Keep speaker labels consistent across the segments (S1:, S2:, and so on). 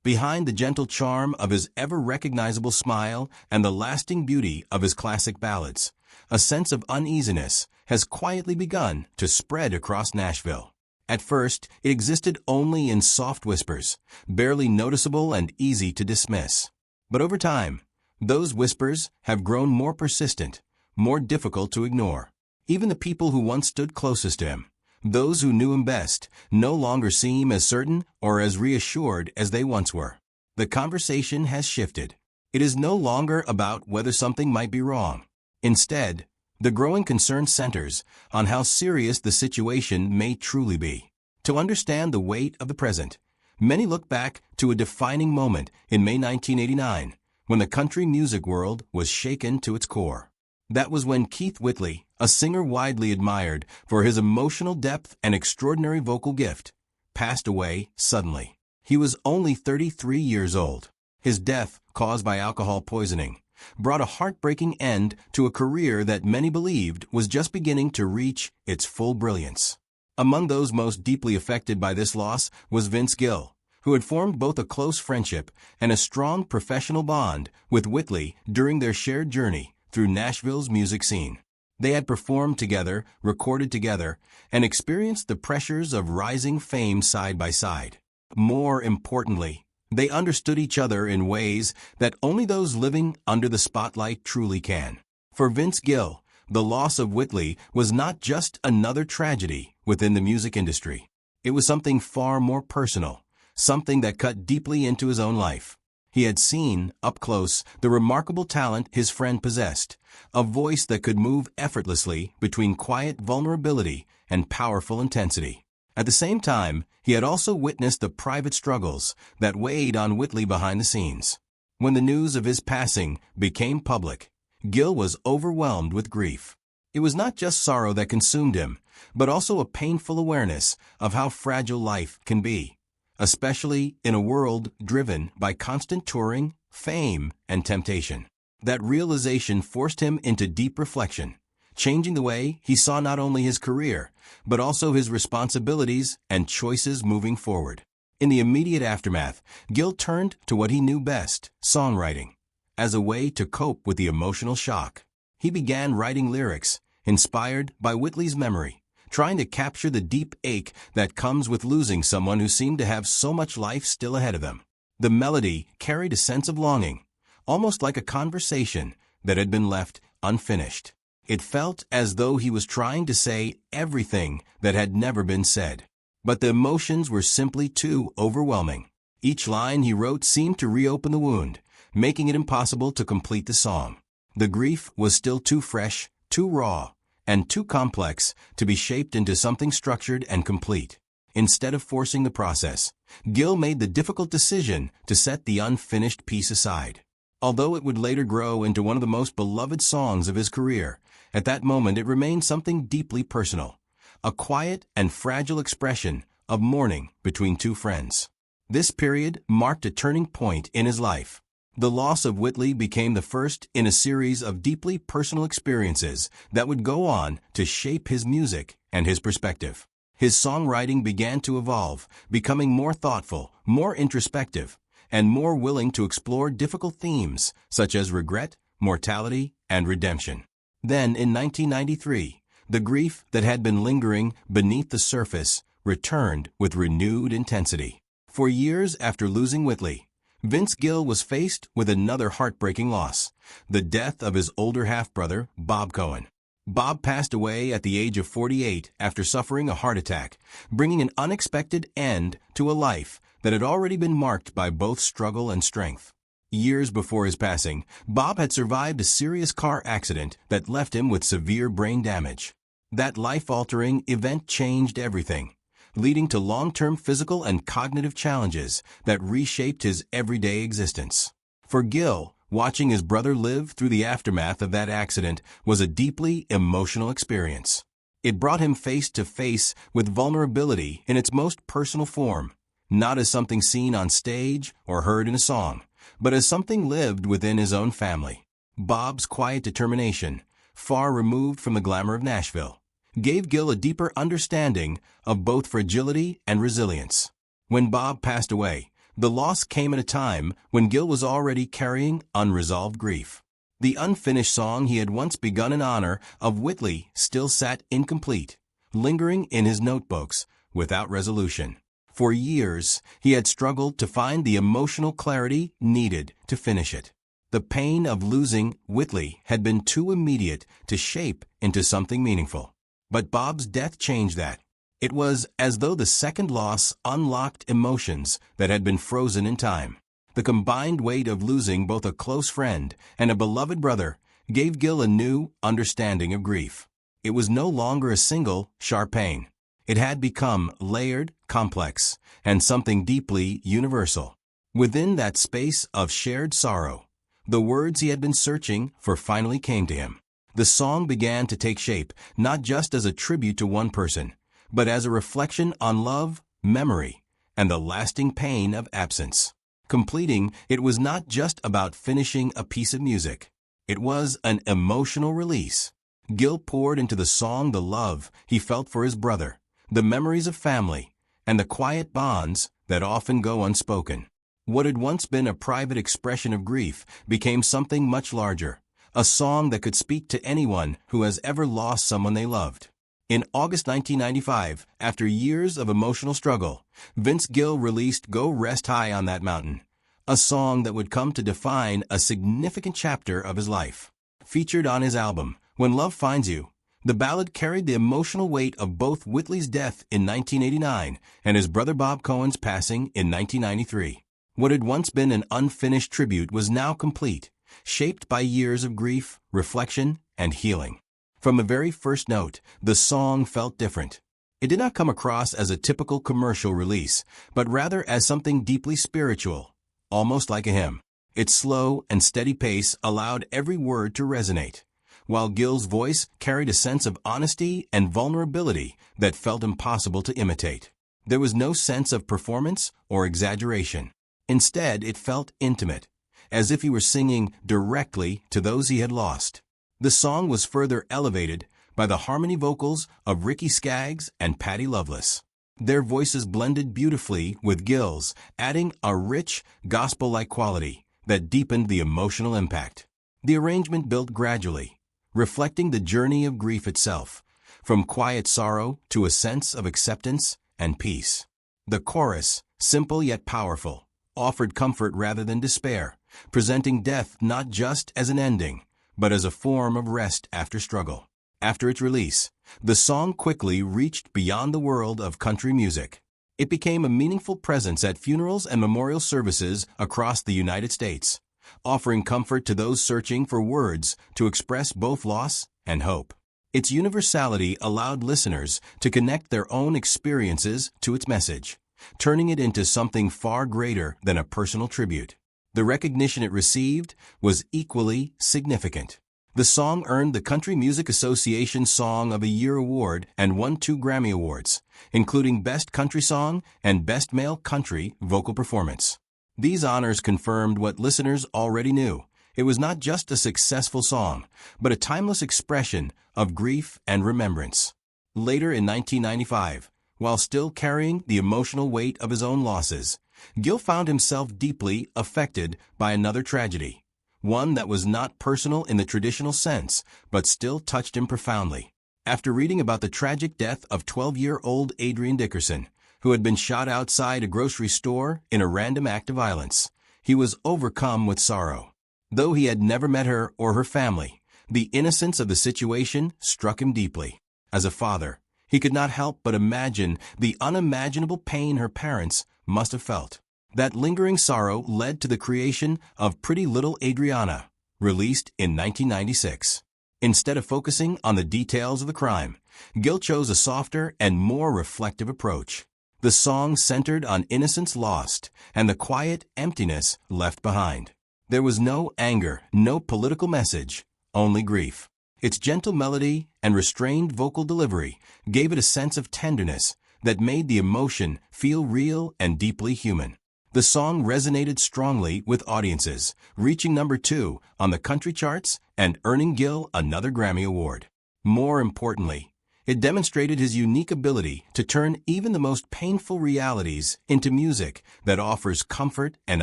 S1: Behind the gentle charm of his ever-recognizable smile and the lasting beauty of his classic ballads, a sense of uneasiness has quietly begun to spread across Nashville. At first, it existed only in soft whispers, barely noticeable and easy to dismiss. But over time, those whispers have grown more persistent, more difficult to ignore. Even the people who once stood closest to him, those who knew him best, no longer seem as certain or as reassured as they once were. The conversation has shifted. It is no longer about whether something might be wrong. Instead, the growing concern centers on how serious the situation may truly be. To understand the weight of the present, many look back to a defining moment in May 1989, when the country music world was shaken to its core. That was when Keith Whitley, a singer widely admired for his emotional depth and extraordinary vocal gift, passed away suddenly. He was only 33 years old. His death, caused by alcohol poisoning, brought a heartbreaking end to a career that many believed was just beginning to reach its full brilliance. Among those most deeply affected by this loss was Vince Gill, who had formed both a close friendship and a strong professional bond with Whitley during their shared journey through Nashville's music scene. They had performed together, recorded together, and experienced the pressures of rising fame side by side. More importantly, they understood each other in ways that only those living under the spotlight truly can. For Vince Gill, the loss of Whitley was not just another tragedy within the music industry. It was something far more personal, something that cut deeply into his own life. He had seen, up close, the remarkable talent his friend possessed, a voice that could move effortlessly between quiet vulnerability and powerful intensity. At the same time, he had also witnessed the private struggles that weighed on Whitley behind the scenes. When the news of his passing became public, Gill was overwhelmed with grief. It was not just sorrow that consumed him, but also a painful awareness of how fragile life can be, especially in a world driven by constant touring, fame, and temptation. That realization forced him into deep reflection, changing the way he saw not only his career, but also his responsibilities and choices moving forward. In the immediate aftermath, Gill turned to what he knew best, songwriting, as a way to cope with the emotional shock. He began writing lyrics, inspired by Whitley's memory, trying to capture the deep ache that comes with losing someone who seemed to have so much life still ahead of them. The melody carried a sense of longing, almost like a conversation that had been left unfinished. It felt as though he was trying to say everything that had never been said. But the emotions were simply too overwhelming. Each line he wrote seemed to reopen the wound, making it impossible to complete the song. The grief was still too fresh, too raw, and too complex to be shaped into something structured and complete. Instead of forcing the process, Gill made the difficult decision to set the unfinished piece aside. Although it would later grow into one of the most beloved songs of his career, at that moment it remained something deeply personal, a quiet and fragile expression of mourning between two friends. This period marked a turning point in his life. The loss of Whitley became the first in a series of deeply personal experiences that would go on to shape his music and his perspective. His songwriting began to evolve, becoming more thoughtful, more introspective, and more willing to explore difficult themes such as regret, mortality, and redemption. Then, in 1993, the grief that had been lingering beneath the surface returned with renewed intensity. For years after losing Whitley, Vince Gill was faced with another heartbreaking loss, the death of his older half-brother, Bob Cohen. Bob passed away at the age of 48 after suffering a heart attack, bringing an unexpected end to a life that had already been marked by both struggle and strength. Years before his passing, Bob had survived a serious car accident that left him with severe brain damage. That life-altering event changed everything, leading to long-term physical and cognitive challenges that reshaped his everyday existence. For Gill, watching his brother live through the aftermath of that accident was a deeply emotional experience. It brought him face to face with vulnerability in its most personal form, not as something seen on stage or heard in a song, but as something lived within his own family. Bob's quiet determination, far removed from the glamour of Nashville, gave Gill a deeper understanding of both fragility and resilience. When Bob passed away, The loss came at a time when Gill was already carrying unresolved grief. The unfinished song he had once begun in honor of Whitley still sat incomplete, lingering in his notebooks without resolution. For years, he had struggled to find the emotional clarity needed to finish it. The pain of losing Whitley had been too immediate to shape into something meaningful. But Bob's death changed that. It was as though the second loss unlocked emotions that had been frozen in time. The combined weight of losing both a close friend and a beloved brother gave Gill a new understanding of grief. It was no longer a single, sharp pain. It had become layered, complex, and something deeply universal. Within that space of shared sorrow, the words he had been searching for finally came to him. The song began to take shape, not just as a tribute to one person, but as a reflection on love, memory, and the lasting pain of absence. Completing, it was not just about finishing a piece of music. It was an emotional release. Gill poured into the song the love he felt for his brother, the memories of family, and the quiet bonds that often go unspoken. What had once been a private expression of grief became something much larger, a song that could speak to anyone who has ever lost someone they loved. In August 1995, after years of emotional struggle, Vince Gill released Go Rest High on That Mountain, a song that would come to define a significant chapter of his life. Featured on his album, When Love Finds You, the ballad carried the emotional weight of both Whitley's death in 1989 and his brother Bob Cohen's passing in 1993. What had once been an unfinished tribute was now complete, shaped by years of grief, reflection, and healing. From the very first note, the song felt different. It did not come across as a typical commercial release, but rather as something deeply spiritual, almost like a hymn. Its slow and steady pace allowed every word to resonate, while Gill's voice carried a sense of honesty and vulnerability that felt impossible to imitate. There was no sense of performance or exaggeration. Instead, it felt intimate, as if he were singing directly to those he had lost. The song was further elevated by the harmony vocals of Ricky Skaggs and Patty Loveless. Their voices blended beautifully with Gill's, adding a rich, gospel-like quality that deepened the emotional impact. The arrangement built gradually, reflecting the journey of grief itself, from quiet sorrow to a sense of acceptance and peace. The chorus, simple yet powerful, offered comfort rather than despair, presenting death not just as an ending, but as a form of rest after struggle. After its release, the song quickly reached beyond the world of country music. It became a meaningful presence at funerals and memorial services across the United States, offering comfort to those searching for words to express both loss and hope. Its universality allowed listeners to connect their own experiences to its message, turning it into something far greater than a personal tribute. The recognition it received was equally significant. The song earned the Country Music Association Song of the Year award and won 2 Grammy Awards, including Best Country Song and Best Male Country Vocal Performance. These honors confirmed what listeners already knew. It was not just a successful song, but a timeless expression of grief and remembrance. Later in 1995, while still carrying the emotional weight of his own losses, Gill found himself deeply affected by another tragedy, one that was not personal in the traditional sense, but still touched him profoundly. After reading about the tragic death of 12-year-old Adrienne Dickerson, who had been shot outside a grocery store in a random act of violence, he was overcome with sorrow. Though he had never met her or her family, the innocence of the situation struck him deeply. As a father, he could not help but imagine the unimaginable pain her parents must have felt. That lingering sorrow led to the creation of Pretty Little Adriana, released in 1996. Instead of focusing on the details of the crime, Gill chose a softer and more reflective approach. The song centered on innocence lost and the quiet emptiness left behind. There was no anger, no political message, only grief. Its gentle melody and restrained vocal delivery gave it a sense of tenderness that made the emotion feel real and deeply human. The song resonated strongly with audiences, reaching number 2 on the country charts and earning Gill another Grammy Award. More importantly, It demonstrated his unique ability to turn even the most painful realities into music that offers comfort and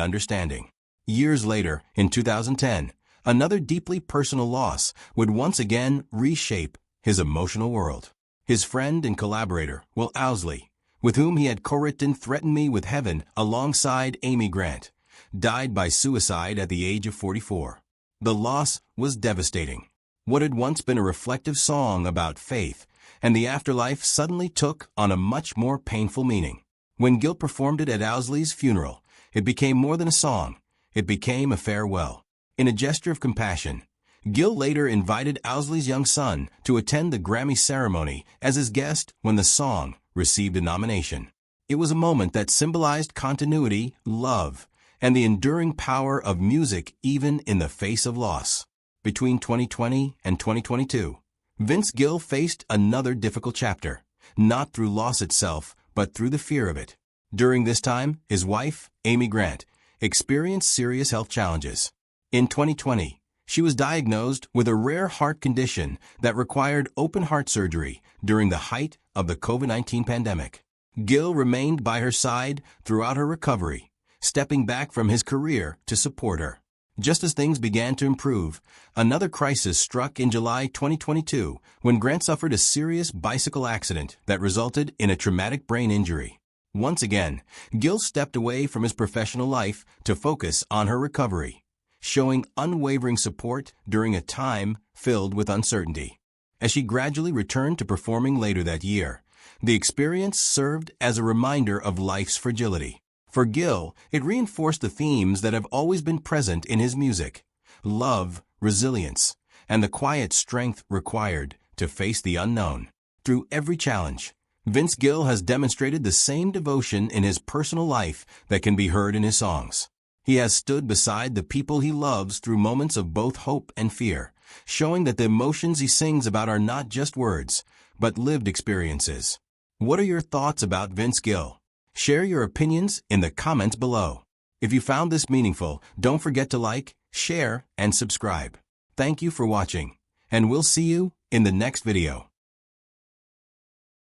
S1: understanding. Years later, in 2010, another deeply personal loss would once again reshape his emotional world. His friend and collaborator, Will Owsley, with whom he had co-written Threaten Me with Heaven alongside Amy Grant, died by suicide at the age of 44. The loss was devastating. What had once been a reflective song about faith and the afterlife suddenly took on a much more painful meaning. When Gill performed it at Owsley's funeral, it became more than a song. It became a farewell. In a gesture of compassion, Gill later invited Owsley's young son to attend the Grammy ceremony as his guest when the song received a nomination. It was a moment that symbolized continuity, love, and the enduring power of music even in the face of loss. Between 2020 and 2022, Vince Gill faced another difficult chapter, not through loss itself, but through the fear of it. During this time, his wife, Amy Grant, experienced serious health challenges. In 2020, she was diagnosed with a rare heart condition that required open heart surgery during the height of the COVID-19 pandemic. Gill remained by her side throughout her recovery, stepping back from his career to support her. Just as things began to improve, another crisis struck in July 2022 when Grant suffered a serious bicycle accident that resulted in a traumatic brain injury. Once again, Gill stepped away from his professional life to focus on her recovery, showing unwavering support during a time filled with uncertainty. As she gradually returned to performing later that year, the experience served as a reminder of life's fragility. For Gill, it reinforced the themes that have always been present in his music: love, resilience, and the quiet strength required to face the unknown. Through every challenge, Vince Gill has demonstrated the same devotion in his personal life that can be heard in his songs. He has stood beside the people he loves through moments of both hope and fear, showing that the emotions he sings about are not just words, but lived experiences. What are your thoughts about Vince Gill? Share your opinions in the comments below. If you found this meaningful, don't forget to like, share, and subscribe. Thank you for watching, and we'll see you in the next video.